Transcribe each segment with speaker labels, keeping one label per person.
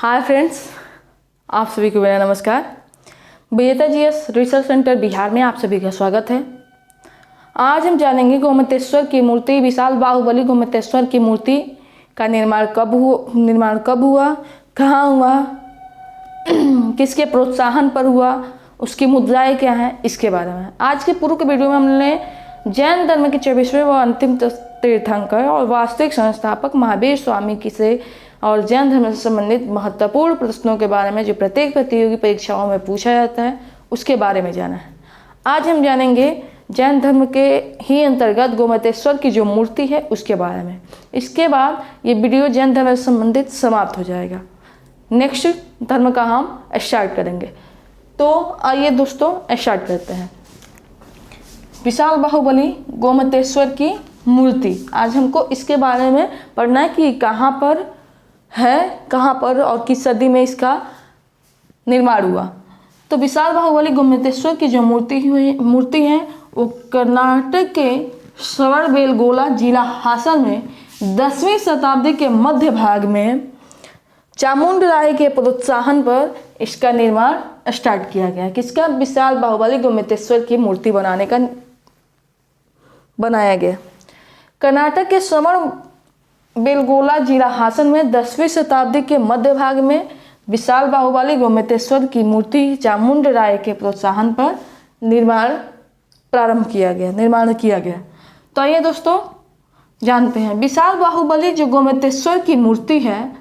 Speaker 1: Hi friends, आप सभी को मेरा नमस्कार। विजेता जीएस रिसर्च सेंटर बिहार में आप सभी का स्वागत है। आज हम जानेंगे गोमतेश्वर की मूर्ति, विशाल बाहुबली गोमतेश्वर की मूर्ति का निर्माण कब हुआ, कहाँ हुआ, किसके प्रोत्साहन पर हुआ, उसकी मुद्राएं क्या हैं, इसके बारे में आज के पूर्व के वीडियो में हमने जैन धर्म के 24वें व अंतिम तीर्थंकर और वास्तविक संस्थापक महावीर स्वामी की से और जैन धर्म से संबंधित महत्वपूर्ण प्रश्नों के बारे में जो प्रत्येक प्रतियोगी परीक्षाओं में पूछा जाता है उसके बारे में जाना है। आज हम जानेंगे जैन धर्म के ही अंतर्गत गोमतेश्वर की जो मूर्ति है उसके बारे में। इसके बाद ये वीडियो जैन धर्म से संबंधित समाप्त हो जाएगा। नेक्स्ट धर्म का हम स्टार्ट करेंगे। तो आइए दोस्तों स्टार्ट करते हैं। विशाल बाहुबली गोमतेश्वर की मूर्ति, आज हमको इसके बारे में पढ़ना है कि कहाँ पर है, कहाँ पर और किस सदी में इसका निर्माण हुआ। तो विशाल बाहुबली गोमतेश्वर की जो मूर्ति है वो कर्नाटक के श्रवणबेलगोला जिला हासन में 10वीं शताब्दी के मध्य भाग में चामुंडराय के प्रोत्साहन पर इसका निर्माण स्टार्ट किया गया। किसका? विशाल बाहुबली गोमतेश्वर की मूर्ति बनाया गया। कर्नाटक के श्रवणबेलगोला जिला हासन में 10वीं शताब्दी के मध्य भाग में विशाल बाहुबली गोमतेश्वर की मूर्ति चामुंडराय के प्रोत्साहन पर निर्माण किया गया। तो आइए दोस्तों जानते हैं विशाल बाहुबली जो गोमतेश्वर की मूर्ति है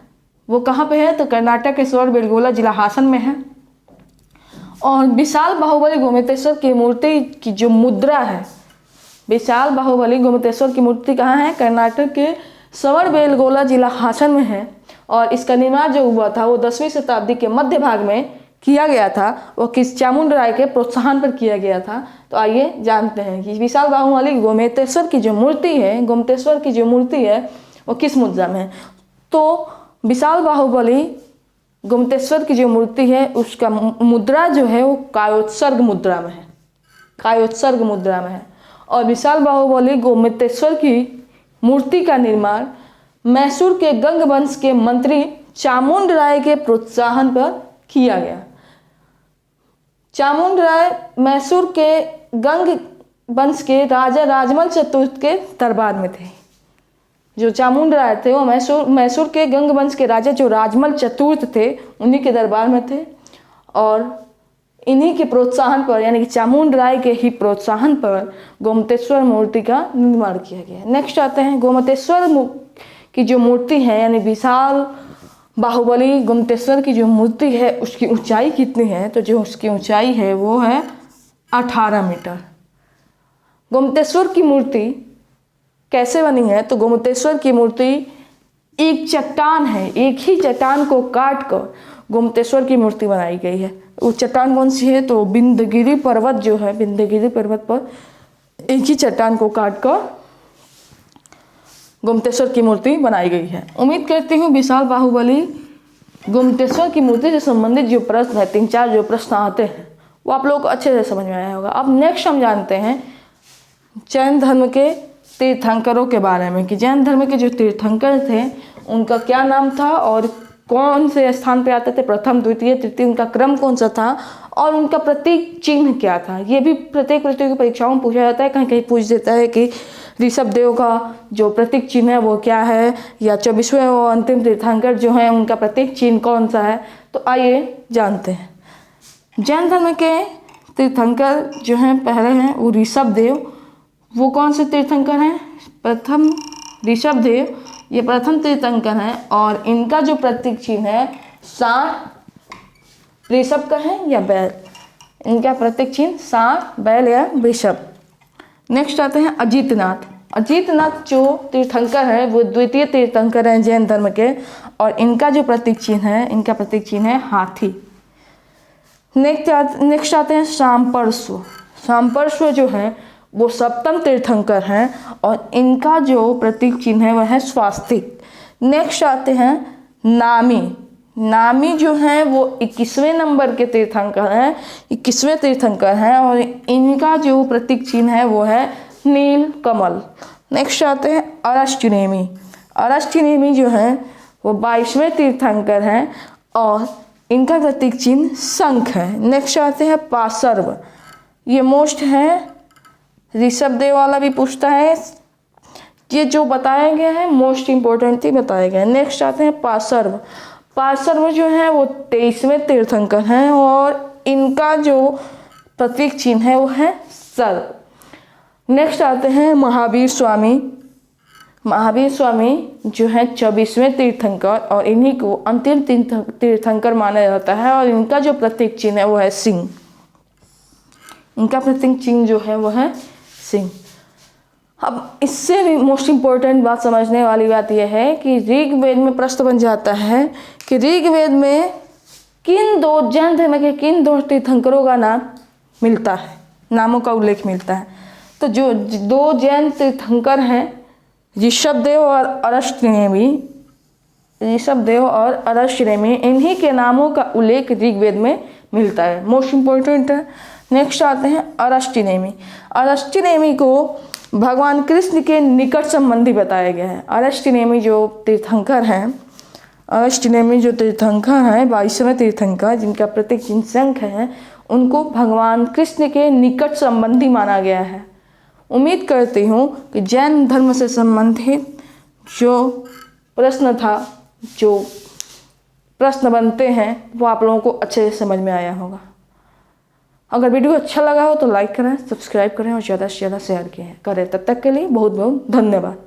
Speaker 1: वो कहाँ पे है। तो कर्नाटक के श्रवणबेलगोला जिला हासन में है। और विशाल बाहुबली गोमतेश्वर की मूर्ति की जो मुद्रा है, विशाल बाहुबली गोमतेश्वर की मूर्ति कहाँ है? कर्नाटक के श्रवणबेलगोला जिला हासन में है। और इसका निर्माण जो हुआ था वो 10वीं शताब्दी के मध्य भाग में किया गया था। वो किस? चामुंडराय के प्रोत्साहन पर किया गया था। तो आइए जानते हैं कि विशाल बाहुबली गोमतेश्वर की जो मूर्ति है वो किस मुद्रा में है। तो विशाल बाहुबली गोमतेश्वर की जो मूर्ति है उसका मुद्रा जो है वो कायोत्सर्ग मुद्रा में है। और विशाल बाहुबली गोमतेश्वर की मूर्ति का निर्माण मैसूर के गंग वंश के मंत्री चामुंडराय के प्रोत्साहन पर किया गया। चामुंडराय मैसूर के गंग वंश के राजा राजमल चतुर्थ के दरबार में थे। जो चामुंडराय थे वो मैसूर के गंग वंश के राजा जो राजमल चतुर्थ थे उन्हीं के दरबार में थे। और इन्हीं के प्रोत्साहन पर यानी कि चामुंडराय के ही प्रोत्साहन पर गोमतेश्वर मूर्ति का निर्माण किया गया। नेक्स्ट आते हैं गोमतेश्वर की जो मूर्ति है यानी विशाल बाहुबली गोमतेश्वर की जो मूर्ति है उसकी ऊंचाई कितनी है। तो जो उसकी ऊंचाई है वो है 18 मीटर। गोमतेश्वर की मूर्ति कैसे बनी है? तो गोमतेश्वर की मूर्ति एक चट्टान है, एक ही चट्टान को काट कर गोमतेश्वर की मूर्ति बनाई गई है। वो चट्टान कौन सी है? तो विंध्यगिरि पर्वत जो है, विंध्यगिरि पर्वत पर एक ही चट्टान को काट कर गोमतेश्वर की मूर्ति बनाई गई है। उम्मीद करती हूँ विशाल बाहुबली गोमतेश्वर की मूर्ति से संबंधित जो प्रश्न है, 3-4 जो प्रश्न आते हैं वो आप लोगों को अच्छे से समझ में आया होगा। अब नेक्स्ट हम जानते हैं जैन धर्म के तीर्थंकरों के बारे में कि जैन धर्म के जो तीर्थंकर थे उनका क्या नाम था और कौन से स्थान पे आते थे, प्रथम, द्वितीय, तृतीय, उनका क्रम कौन सा था और उनका प्रतीक चिन्ह क्या था। ये भी प्रत्येक प्रतियोगी परीक्षाओं में पूछा जाता है। कहीं कहीं पूछ देता है कि ऋषभ देव का जो प्रतीक चिन्ह है वो क्या है, या 24वें वो अंतिम तीर्थंकर जो हैं उनका प्रतीक चिन्ह कौन सा है। तो आइए जानते हैं। जैन धर्म के तीर्थंकर जो हैं पहले हैं वो ऋषभ देव। वो कौन से तीर्थंकर हैं? प्रथम ऋषभ देव, ये प्रथम तीर्थंकर हैं। और इनका जो प्रतीक चिन्ह है सांड ऋषभ का है या बैल, इनका प्रतीक चिन्ह सांड, बैल या ऋषभ। नेक्स्ट आते हैं अजीतनाथ। अजीतनाथ जो तीर्थंकर है वो द्वितीय तीर्थंकर हैं जैन धर्म के। और इनका जो प्रतीक चिन्ह है हाथी। नेक्स्ट आते हैं सांपरश्व। सांपरश्व जो है वो सप्तम तीर्थंकर हैं और इनका जो प्रतीक चिन्ह है वह है स्वास्तिक। नेक्स्ट आते हैं नामी। नामी जो हैं वो 21वें नंबर के तीर्थंकर हैं, 21वें तीर्थंकर हैं और इनका जो प्रतीक चिन्ह है वो है नील कमल। नेक्स्ट आते हैं अरष्टनेमी। अरष्टनेमी जो हैं वो 22वें तीर्थंकर हैं और इनका प्रतीक चिन्ह शंख है। नेक्स्ट आते हैं पार्श्व, ये मोस्ट है, ऋषभ देव वाला भी पूछता है, ये जो बताए गए हैं मोस्ट इम्पोर्टेंट ही बताए गए हैं। नेक्स्ट आते हैं पार्श्व, पार्श्व जो है वो 23वें तीर्थंकर हैं और इनका जो प्रतीक चिन्ह है वो है सर्प। नेक्स्ट आते हैं महावीर स्वामी, महावीर स्वामी जो है 24वें तीर्थंकर और इन्हीं को अंतिम तीर्थंकर माना जाता है और इनका जो प्रतीक चिन्ह है वो है सिंह, इनका प्रतीक चिन्ह जो है वो है सिंह। अब इससे भी मोस्ट इम्पोर्टेंट बात समझने वाली बात यह है कि ऋग्वेद में प्रश्न बन जाता है कि ऋग्वेद में किन दो जैन धर्म के किन दो तीर्थंकरों का नाम मिलता है, नामों का उल्लेख मिलता है। तो जो दो जैन तीर्थंकर हैं ऋषभदेव और अरष्टनेमी, ऋषभदेव और अरष्टनेमी, इन्हीं के नामों का उल्लेख ऋग्वेद में मिलता है, मोस्ट इम्पोर्टेंट है। नेक्स्ट आते हैं अरष्टनेमी, अरष्टनेमी को भगवान कृष्ण के निकट संबंधी बताया गया है। अरष्टनेमी जो तीर्थंकर हैं, अरष्टनेमी जो तीर्थंकर हैं 22वें तीर्थंकर जिनका प्रतीक चिन्ह शंख है, उनको भगवान कृष्ण के निकट संबंधी माना गया है। उम्मीद करती हूँ कि जैन धर्म से संबंधित जो प्रश्न था, जो प्रश्न बनते हैं वो आप लोगों को अच्छे से समझ में आया होगा। अगर वीडियो अच्छा लगा हो तो लाइक करें, सब्सक्राइब करें और ज़्यादा से ज़्यादा शेयर करें। तब तक के लिए बहुत बहुत धन्यवाद।